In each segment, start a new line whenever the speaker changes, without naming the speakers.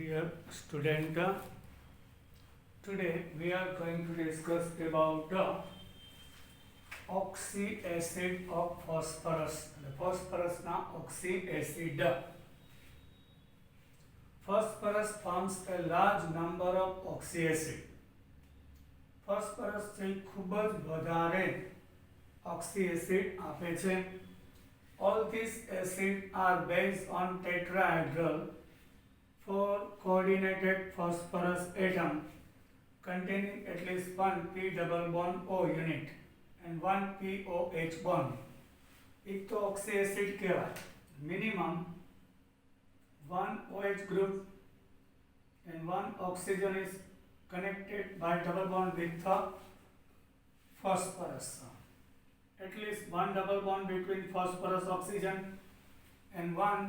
Dear student, today we are going to discuss about the oxy acid of phosphorus. The phosphorus na oxy acid. Phosphorus forms a large number of oxy acid. phosphorus થી ખૂબ જ વધારે oxy acid આપે છે. All these acids are based on tetrahedral four coordinated phosphorus atom containing at least one P double bond O unit and one POH bond. एक तो oxy acid कहेवाय. Minimum one OH group and one oxygen is connected by double bond with the phosphorus. At least one double bond between phosphorus oxygen and one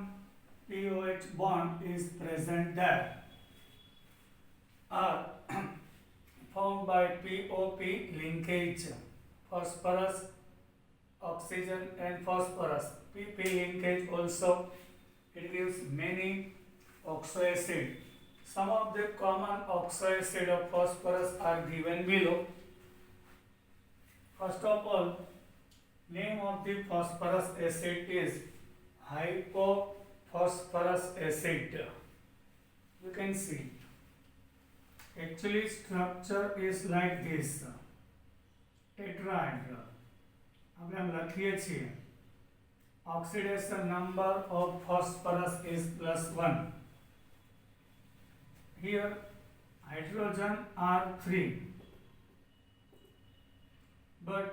POH bond is present there, are formed by POP linkage, phosphorus, oxygen and phosphorus. PP linkage also, it gives many oxoacid. Some of the common oxoacid of phosphorus are given below. First of all, name of the phosphorus acid is hypophosphorus acid. You can see. Actually, structure is like this. Tetrahedral. આપણે આમ લખીએ છીએ. Oxidation number of phosphorus is +1. Here, hydrogen are 3, but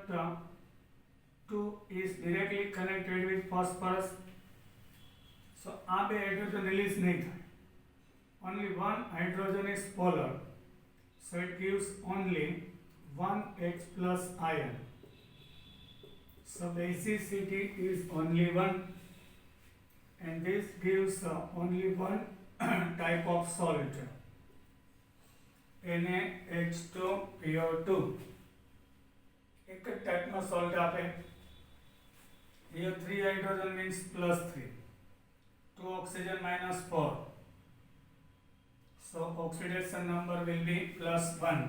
2 is directly connected with phosphorus. So, આ બે hydrogen release નહીં થાય. Only one hydrogen is polar. So, it gives only one H plus ion. So, basicity is only one, and this gives only one type of salt, NaH2PO2. एक type में salt आपे. Here 3 hydrogen means +3, 2 oxygen -4. So oxidation number will be +1.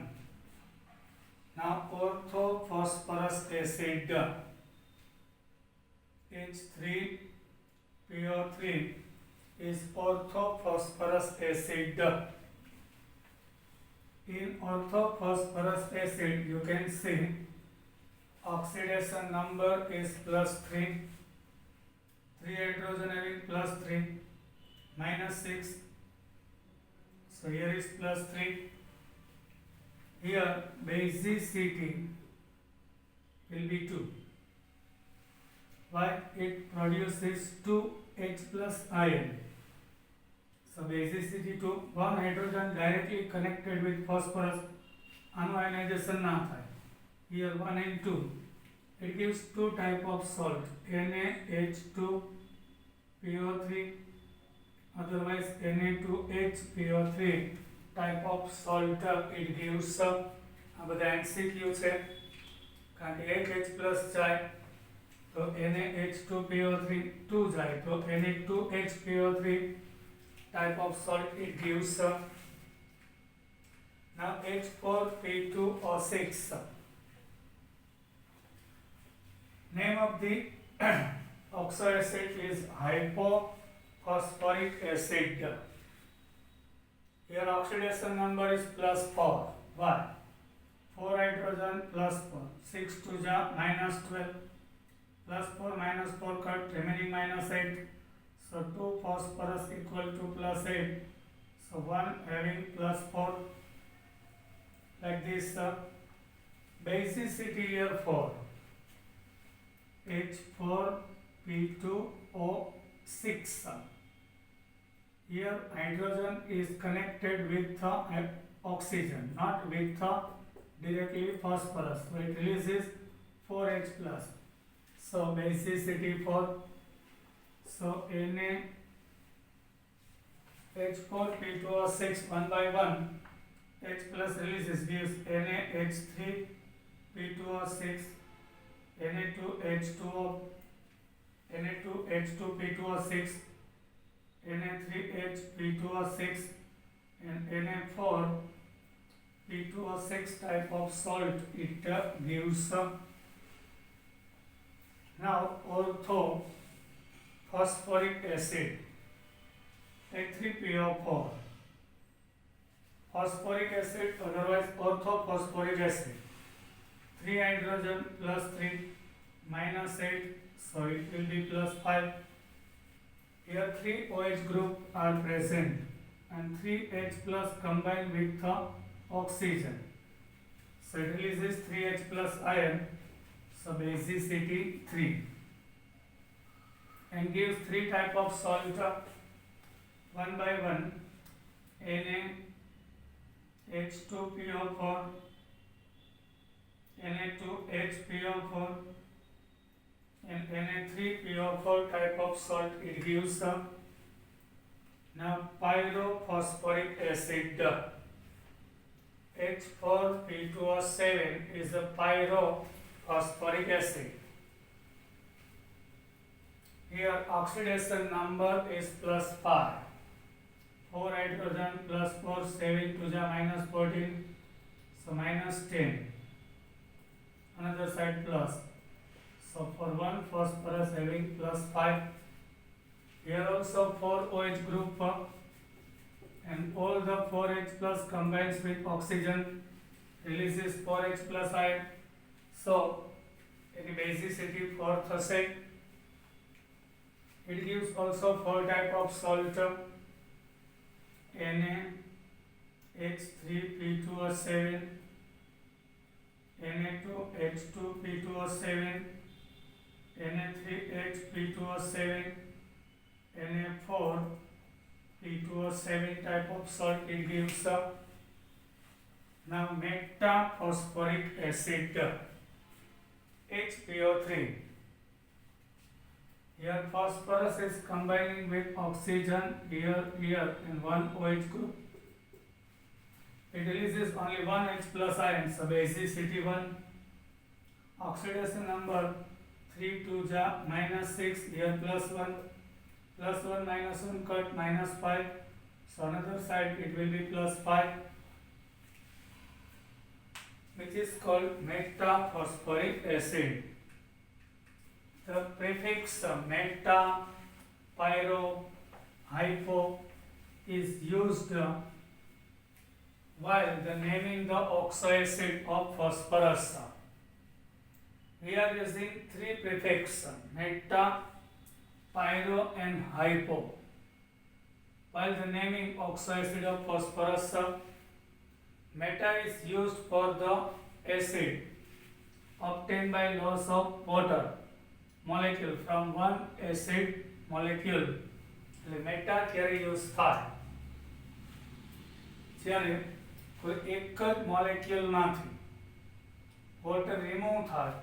Now orthophosphorus acid H3PO3 is orthophosphorus acid. In orthophosphorus acid you can see oxidation number is +3, 3 hydrogen having +3, -6. So here is +3. Here basicity will be 2. Why? It produces 2H plus ion. So basicity 2. One hydrogen directly connected with phosphorus. Ionization na થાય. Here 1 and 2. It gives two type of salt, NaH2PO3, otherwise Na2HPO3 type of salt it gives. આ બધા MCQ છે કારણ કે એક H plus જાય તો NaH2PO3 2 જાય તો Na2HPO3 type of salt it gives. Now H4P2O6. Name of the oxoacid is hypophosphoric acid. Here oxidation number is +4. Why? 4 hydrogen +4. 6 to ja -12. +4 -4 cut, remaining -8. So 2 phosphorus equal to +8. So 1 having +4. Like this. Basicity here 4. H4P2O6. Here hydrogen is connected with the oxygen, not with the directly phosphorus. So it releases 4H plus. So basicity 4. So NaH4P2O6 1 by 1 H plus releases gives NaH3P2O6, Na2H2P2O6, Na3HP2O6, and Na4P2O6 type of salt it gives. Now ortho phosphoric acid A3PO4, phosphoric acid otherwise orthophosphoric acid, 3 hydrogen plus 3 minus 8, so it will be plus 5. Here 3 OH group are present and 3 H plus combined with the oxygen, so it releases 3 H plus ion, so basicity 3, and gives 3 type of salt one by one. NaH2PO4, Na2HPO4 and Na3PO4 type of salt it gives. Now pyrophosphoric acid H4P2O7 is a pyrophosphoric acid. Here oxidation number is plus 5. 4 hydrogen plus 4, 7 to the minus 14, so minus 10. Another side plus. So for 1 phosphorus having plus 5. Here also 4 OH group and all the 4H plus combines with oxygen, releases 4H plus ion. So any basicity 4 thase. It gives also 4 type of salt. NaH3P2O7, Na2H2P2O7, Na3HP2O7, Na4P2O7 type of salt it gives. Now metaphosphoric acid HPO3. Here phosphorus is combining with oxygen here in one OH group. It releases only one H plus ion, so basicity 1. Oxidation number 3 to the minus 6, here plus 1 minus 1 cut minus 5, so another side it will be plus 5, which is called metaphosphoric acid. The prefix meta, pyro, hypo is used while the naming the oxoacid of phosphorus. We are using 3 prefixes meta, pyro and hypo. While the naming oxoacid of phosphorus, meta is used for the acid obtained by loss of water molecule from one acid molecule. Meta ક્યારે use થાય જ્યારે કોઈ એક જ મોલેક્યુલમાંથી water remove થાય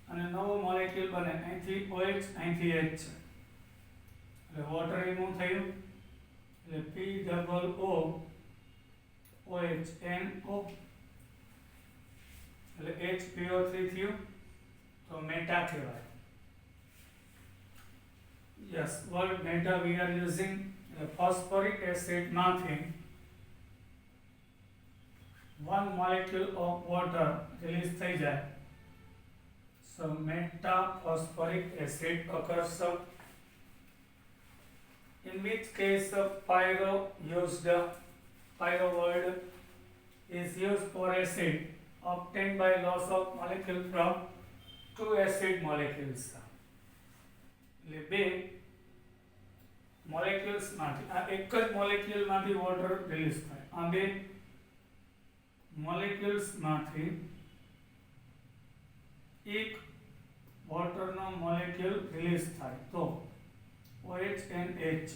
અને નવો molecule બને. અહીંથી OH અહીંથી H છે એટલે વોટર રિમૂવ થયું એટલે POO એટલે HPO3 થયું તો મેટા કહેવાય. Yes, word meta we are using phosphoric acid nothing. One molecule of water release થઈ જાય. So metaphosphoric acid occurs. In which case pyro word is used for acid obtained by loss of molecule from two acid molecules. બે molecules માંથી આ એક જ molecule માંથી water release થાય. આ બે મોલેક્યુલ્સ માંથી એક વોટરનો મોલેક્યુલ રિલીઝ થાય તો OH and H.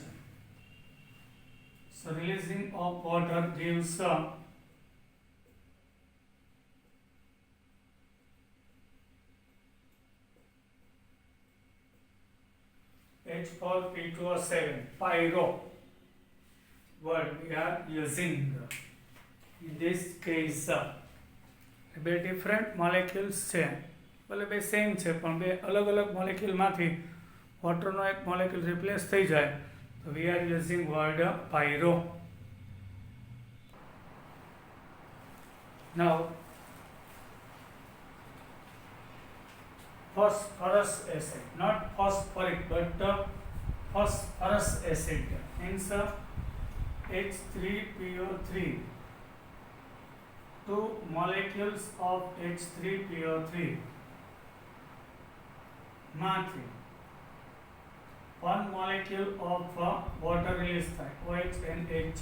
So releasing of water gives H4P2O7 pyro word we are using in this case. બે ડિફરન્ટ મોલેક્યુલ્સ છે, ભલે બે સેમ છે પણ બે અલગ અલગ મોલેક્યુલમાંથી વોટરનો એક મોલેક્યુલ રિપ્લેસ થઈ જાય તો we are using word પાયરો. Now, phosphorus acid, not phosphoric, but phosphorus acid means H3PO3. Two molecules of H3PO3 માંથી one molecule of water release થાય OH and H.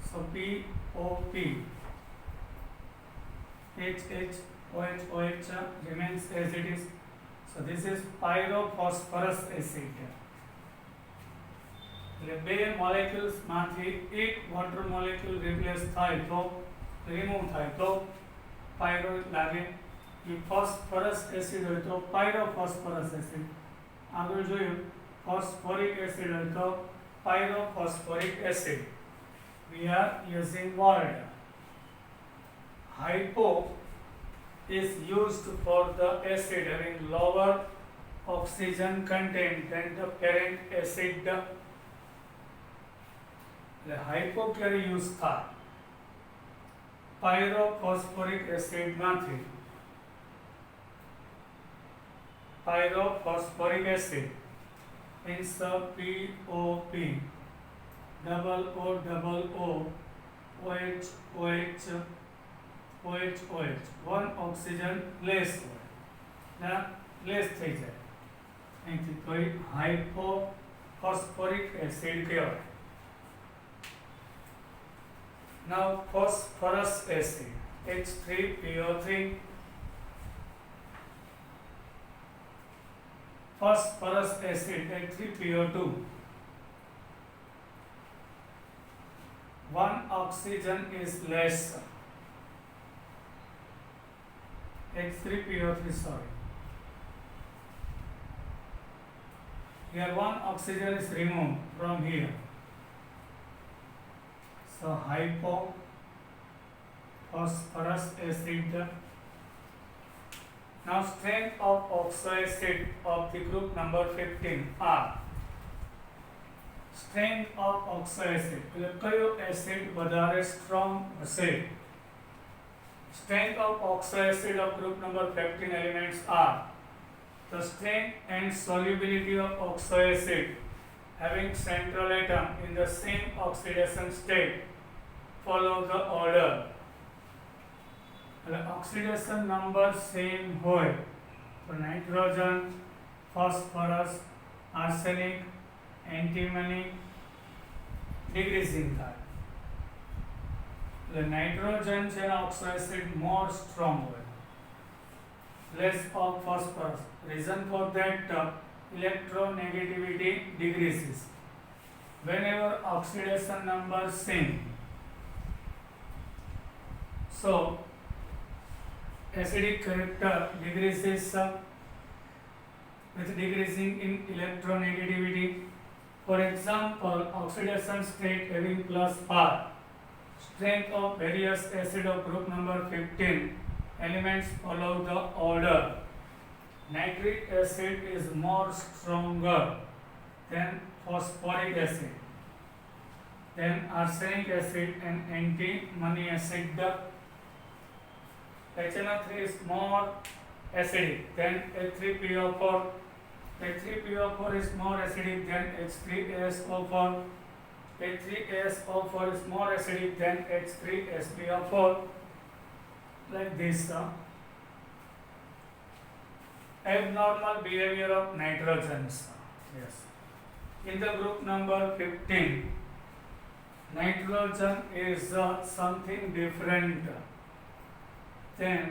So POP, HH, OH, OH remains as it is. So this is pyrophosphorus acid. એટલે બે molecules માંથી એક water molecule replace થાય તો remove થાય તો પાયરો લાગે. એ ફોસ્ફરસ એસિડ હોય તો પાયરોફોસ્ફરસ એસિડ. આગળ જોયું ફોસ્ફોરિક એસિડ હોય તો pyrophosphoric acid. We are using word. Hypo is used for the acid having lower oxygen content than the parent acid. The hypo ક્યારે યુઝ થાય? પાયરોફોસ્ફોરિક એસિડ માંથી pyrophosphoric acid means POP, double O double O, OH OH OH OH, one oxygen less હોય ના less થઈ જાય અહીંથી તો હાઇપોફોસ્ફોરિક acid કહેવાય. Now phosphorus acid H3PO3. Phosphorus acid H3PO2. One oxygen is less. H3PO3, sorry. Here one oxygen is removed from here. So hypophosphorus acid. Now strength of oxoacid of the group number 15 are. Strength of oxoacid એટલે કયો acid વધારે strong હશે? Strength of oxoacid of group number 15 elements are the strength and solubility of oxoacid having central atom in the same oxidation state follow the order. Oxidation number same હોય તો nitrogen, phosphorus, arsenic, antimony decreasing થાય. એટલે nitrogen છે એના oxoacid more strong હોય, less of phosphorus. Reason for that electronegativity decreases whenever oxidation number same. So acidic character decreases with decreasing in electronegativity. For example, oxidation state having plus R. Strength of various acid of group number 15 elements follow the order. Nitric acid is more stronger than phosphoric acid, then arsenic acid and antimony acid. HNO3 is more acidic than H3PO4. H3PO4 is more acidic than H3ASO4. H3ASO4 is more acidic than H3SPO4. Like this. Abnormal behavior of nitrogens. Yes. In the group number 15, nitrogen is something different than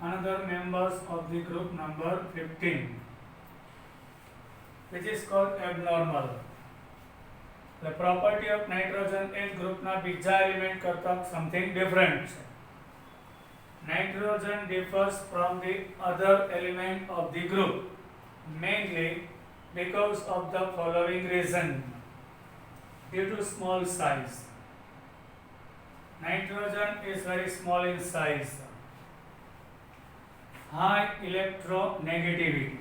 another members of the group number 15, which is called abnormal. The property of nitrogen is group na બીજા element કરતા something different. Nitrogen differs from the other element of the group mainly because of the following reason. Due to small size. Nitrogen is very small in size. High electronegativity.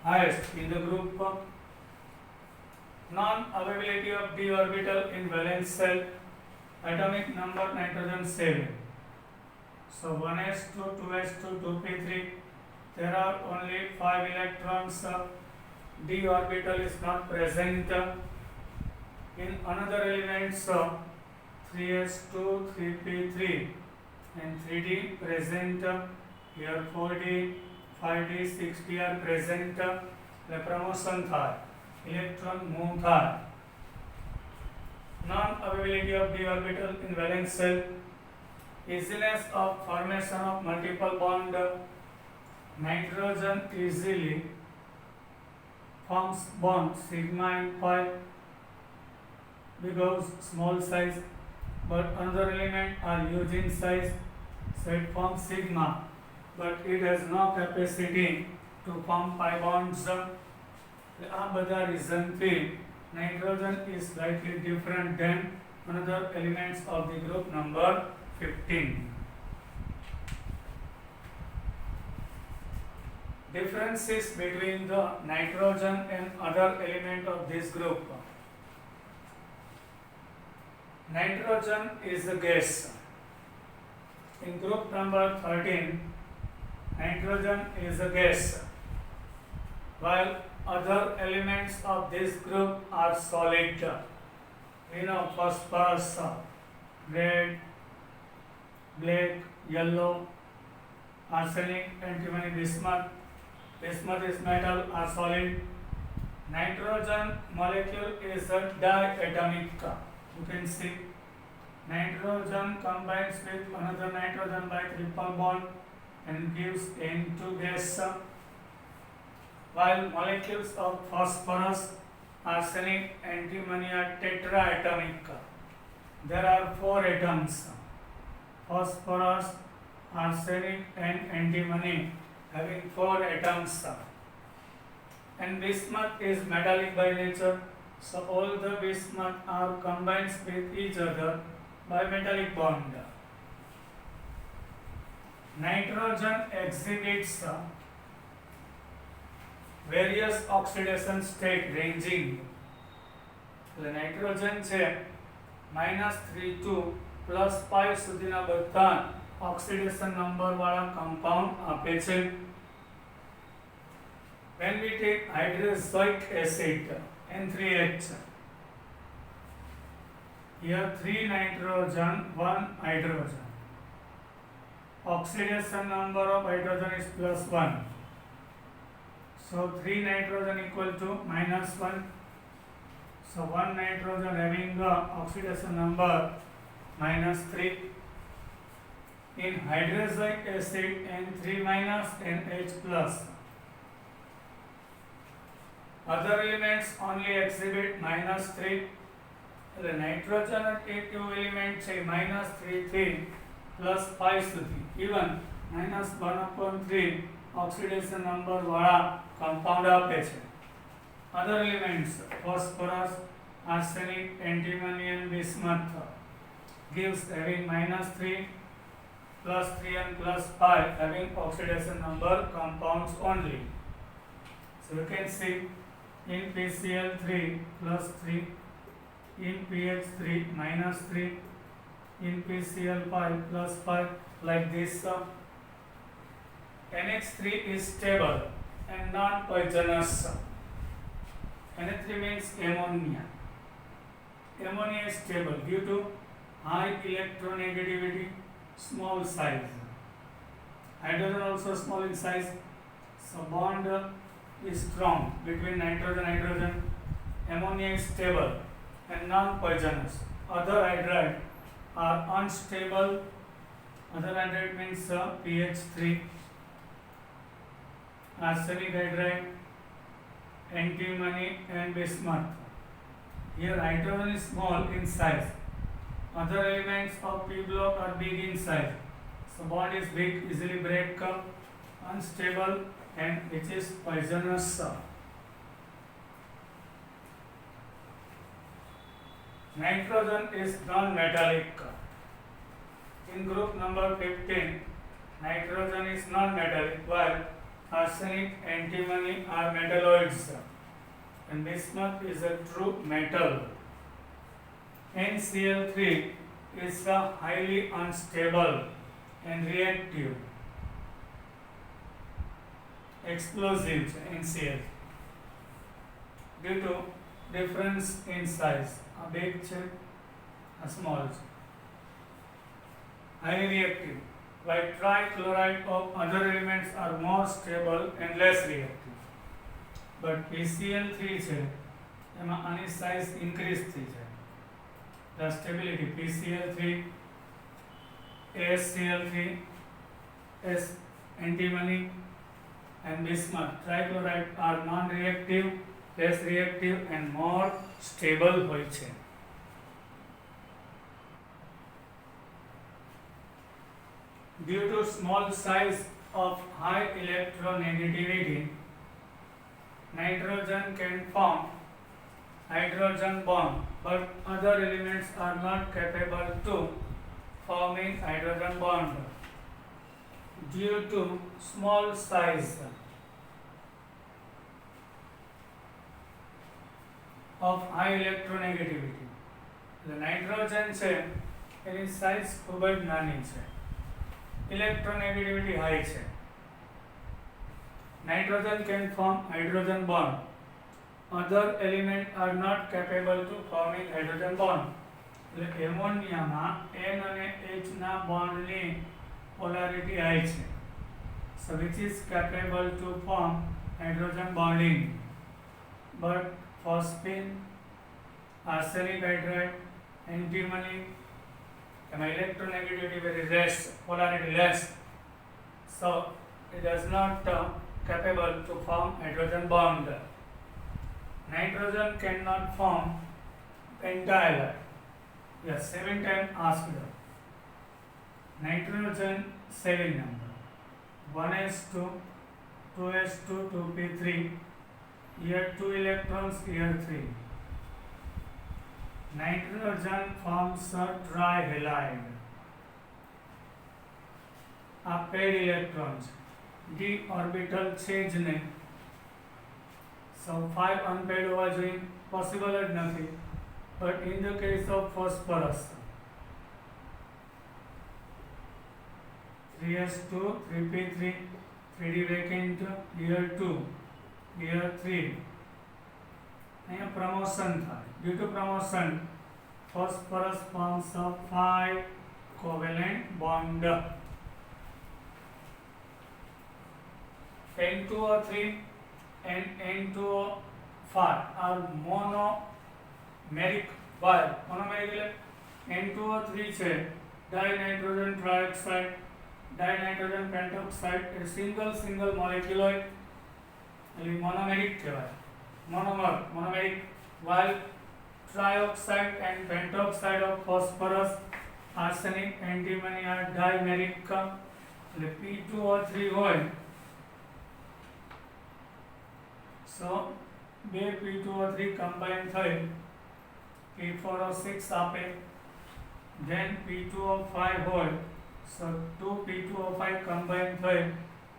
Highest in the group. Non-availability of d orbital in valence shell. atomic number nitrogen 7. So 1s2, 2s2, 2p3. There are only 5 electrons. D orbital is not present. In another elements 3s2, 3p3 and 3d present. Here 4d, 5d, 6d are present. The promotion થાય, electron move થાય. Non-availability of d orbital in valence shell, easiness of formation of multiple bond. Nitrogen easily forms bond sigma and pi because small size, but another element are huge in size, so it forms sigma, but it has no capacity to form pi bonds. આ બધા reasonથી nitrogen is slightly different than another elements of the group number 15. Differences between the nitrogen and other element of this group. Nitrogen is a gas. In group number 13, nitrogen is a gas, while other elements of this group are solid. Phosphorus, red, black, yellow, arsenic, antimony, bismuth. Bismuth is metal, are solid. Nitrogen molecule is a diatomic. You can see nitrogen combines with another nitrogen by triple bond and gives N2 gas, while molecules of phosphorus, arsenic, antimony are tetraatomic. There are 4 atoms: phosphorus, arsenic and antimony having 4 atoms. And bismuth is metallic by nature, so all the bismuth are combined with each other by metallic bond. Nitrogen exhibits various oxidation state ranging. The nitrogen છે -3 to +5 સુધીના બધા oxidation number વાળા compound આપે છે. When we take hydroxylic acid N3H, here 3 nitrogen, 1 hydrogen. Oxidation number of hydrogen is +1. So 3 nitrogen equal to -1. So 1 nitrogen having the oxidation number -3. In hydroxylic acid N3- and H+. Other elements only exhibit -3. The nitrogen active element say -3 +5 સુધી. Even -1/3 oxidation number વાળા compound આપે છે. Other elements phosphorus, arsenic, antimony and bismuth gives having -3, +3 and +5 having oxidation number compounds only. So you can see in PCl3 +3, in PH3 -3, in PCl5 +5, like this. NH3 is stable and non-poisonous. NH3 means ammonia. Ammonia is stable due to high electronegativity, small size. Hydrogen also small in size, so bond is strong between nitrogen and hydrogen. Ammonia is stable and non-poisonous. Other hydride are unstable. Other hydride means PH3, arsenic hydride, antimony and bismuth. Here hydrogen is small in size. Other elements of P block are big in size. So bond is big, easily break up, unstable and which is poisonous. Nitrogen is non-metallic. In group number 15, nitrogen is non-metallic while arsenic, antimony are metalloids and bismuth is a true metal. NCl3 is highly unstable and reactive, explosive NCl due to difference in size. A big છે, a small છે. Highly reactive. While trichloride of other elements are more stable and less reactive. But PCl3 છે એમાં આની size increase થઈ જાય. The stability PCl3, ASCl3, S antimony and bismuth trichloride are non-reactive, less reactive and more stable હોય છે. Due to small size of high electronegativity, nitrogen can form hydrogen bond, but other elements are not capable to forming hydrogen bond due to small size of high electronegativity. The nitrogen છે એની size ખૂબ જ નાની છે, electronegativity high છે. Nitrogen can form hydrogen bond. Other elements are not capable to forming hydrogen bond. એટલે એમોનિયામાં N અને H ના બોન્ડની polarity high છે. So which is capable to form hydrogen bonding. But phosphine, arsenic hydride, antimony, electronegativity very less, polarity less. So it does not capable to form hydrogen bond. Nitrogen cannot form pentyhalide. Yes, 7 times asked. Nitrogen 7 number. 1s2, 2s2, 2p3. Here 2 electrons, here 3. Nitrogen forms a trihalide. આ paired electrons. D orbital છે જ નહીં. So 5 unpaired હોવા જોઈએ, possible જ નથી. But in the case of phosphorus, 3s2, 3p3, 3d vacant, here 2, here 3. અહીંયા promotion થાય. Due to promotion, phosphorus forms a 5 covalent bond. N2O3 and N2O5 are monomeric. Why? Monomeric એટલે N2O3 છે dinitrogen trioxide, dinitrogen pentoxide, એ single molecule હોય એટલે monomeric કહેવાય. Monomeric. While trioxide and pentoxide of phosphorus, arsenic, antimony are dimeric. એટલે P2O3 હોય. So, બે P2O3 combine થઈ P4O6 આપે. Then P2O5 હોય. So, 2 P2O5 combine થઈ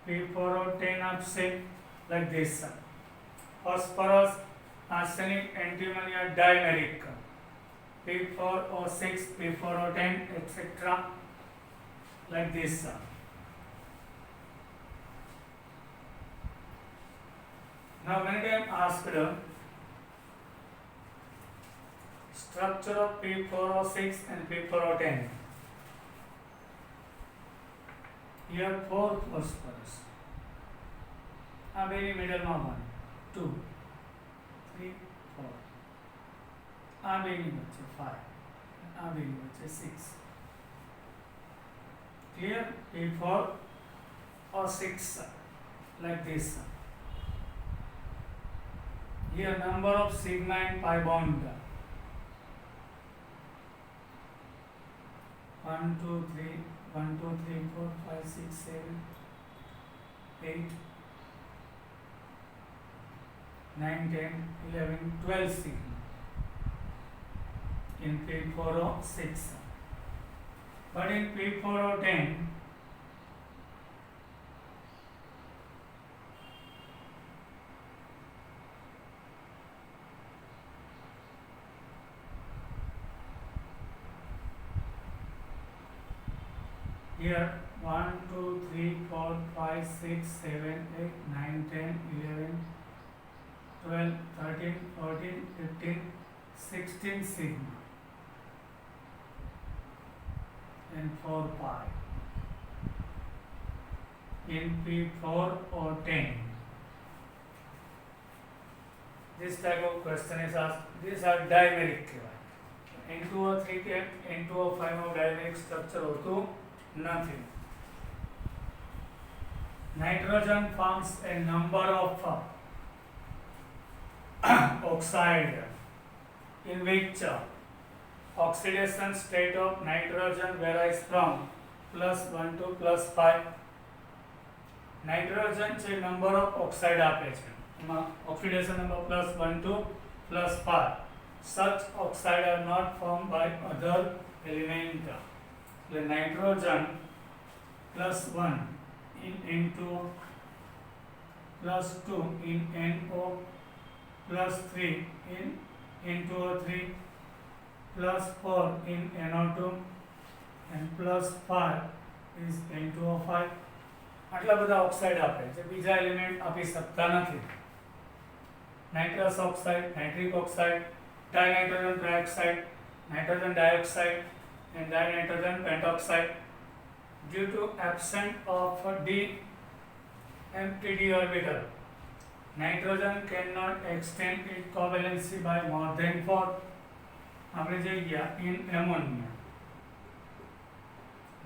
P4O10 આપશે. Like this. Phosphorus, arsenic, antimony are dimeric. P4O6, P4O10, etc. Like this. Now when I am asked structure of P4O6 and P4O10, here 4 phosphorus. આ બેની મિડલમાં 1, 2, 3, 4. આ બેની વચ્ચે 5. આ બેની વચ્ચે 6. Clear? P4O6 like this. Here number of sigma and pi bond. 1, 2, 3, 1, 2, 3, 4, 5, 6, 7, 8, 9, 10, 11, 12 sigma in P4O6. But in P4O10, here 1 2 3 4 5 6 7 8 9 10 11 12 13 14 15 16 sigma and 4 pi in P4 or 10. This type of question is asked. These are dimeric. N2O3 के N2O5 में dimeric structure होतो nothing. Nitrogen forms a number of oxide in which oxidation state of nitrogen varies from +1 to +5. Nitrogen છે number of oxide આપે છે એમાં oxidation number +1 to +5. such oxide are not formed by other element. એટલે nitrogen +1 in N2O, +2 in NO, +3 in N2O3, +4 in NO2 and +5 is N2O5. આટલા બધા oxide આપે છે બીજા એલિમેન્ટ આપી શકતા નથી. Nitrous oxide, nitric oxide, dinitrogen trioxide, nitrogen dioxide and dinitrogen pentoxide. Due to absence of d empty d orbital, nitrogen cannot extend its covalency by more than 4. આપણે જોઈ ગયા in ammonia.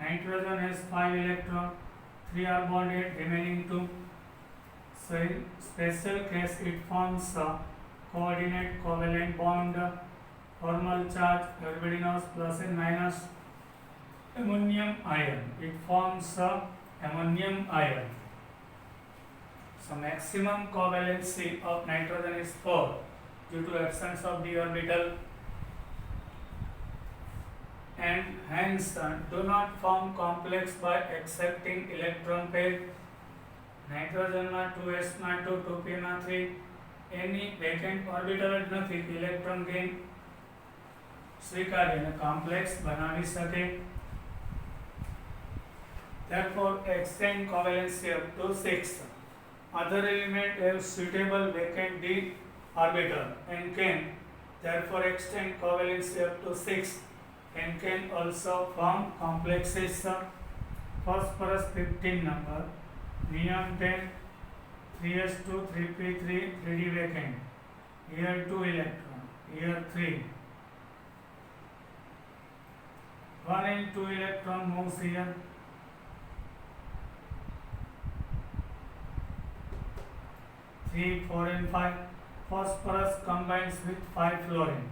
Nitrogen has 5 electrons, 3 are bonded, remaining 2. So in special case it forms a coordinate covalent bond. Formal charge, everybody knows, plus and minus. Ammonium ion, it forms a ammonium ion. So maximum covalency of nitrogen is 4 due to absence of d orbital, and hence do not form complex by accepting electron pair. Nitrogen માં 2s માં 2, 2p માં 3, any vacant orbital જ નથી કે electron gain સ્વીકારીને complex બનાવી શકે. Therefore exchange covalency up to 6. Other element have suitable vacant d orbital and can therefore extend covalency up to 6 and can also form complexes. Phosphorus 15 number, neon 10, 3s2, 3p3, 3d vacant. Here 2 electron, here 3. 1 and 2 electron moves here. 3, 4 and 5. Phosphorus combines with 5 fluorine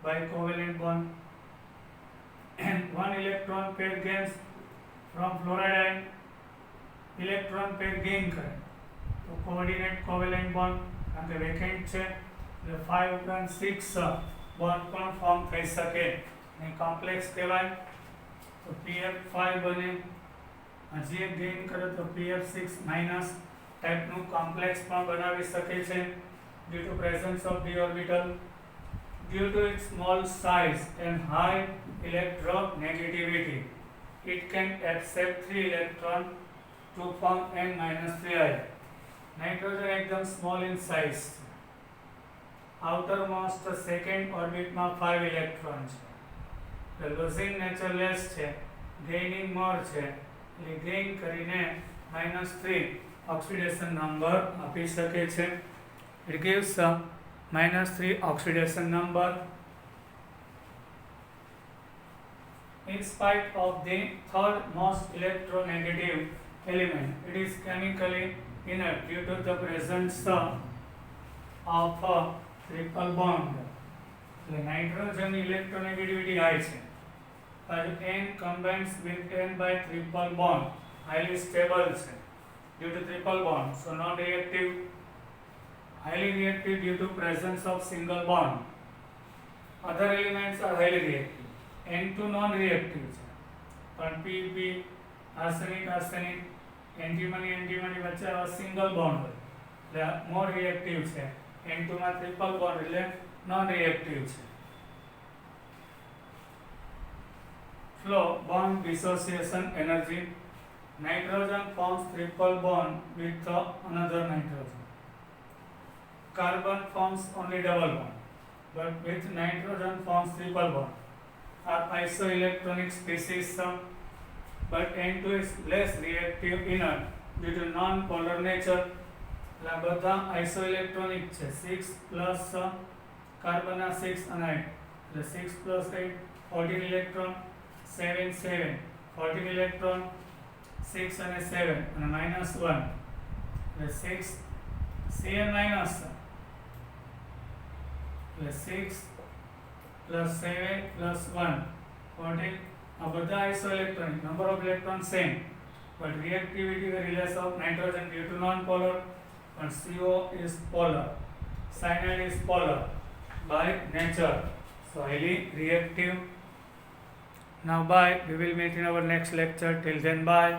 by covalent bond, and 1 electron pair gains from fluoride ion. Electron pair gain કરે તો coordinate covalent bond કારણ કે vacant છે એટલે 5 ઉપરાંત 6 bond પણ form થઈ શકે ને complex કહેવાય. તો PF5 બને. હજી એક gain કરે તો PF6 માઇનસ ટાઈપનું કોમ્પ્લેક્સ પણ બનાવી શકે છે due to presence of d orbital. Due to its small size and high electronegativity, it can accept 3 electrons to form N-3 ion. Nitrogen एकदम small in size. Outermost second orbit માં 5 electrons છે. The losing nature less છે, gaining more છે. એટલે gain કરીને -3 oxidation number આપી શકે છે. It gives a -3 oxidation number. In spite of the third most electronegative element, it is chemically inert due to the presence of a triple bond. The nitrogen electronegativity high છે, but N combines with N by triple bond, highly stable છે due to triple bond, so non-reactive. Highly reactive due to presence of single bond. Other elements are highly reactive. N2 non-reactive છે પણ PP, arsenic, antimony વચ્ચે આવા single bond હોય એટલે more reactive છે. N2 માં triple bond એટલે non-reactive છે. flow bond dissociation energy. Nitrogen forms triple bond with another nitrogen. Carbon forms only double bond, but with nitrogen forms triple bond. Are isoelectronic species, but N2 is less reactive inert due to non-polar nature. એટલે આ બધા આઇસોઇલેક્ટ્રોનિક છે. 6 plus કાર્બનના 6 અને 8 એટલે 6 plus 8 14 electron, 7 7 14 electron, 6 અને 7 અને minus 1 એટલે 6 Cn minus એટલે 6 પ્લસ 7 પ્લસ 1 14. આ બધા isoelectronic, number of electron same, but reactivity the release of nitrogen due to non-polar, but CO is polar, cyanide is polar by nature, so highly reactive. Now bye, we will meet in our next lecture. Till then, bye.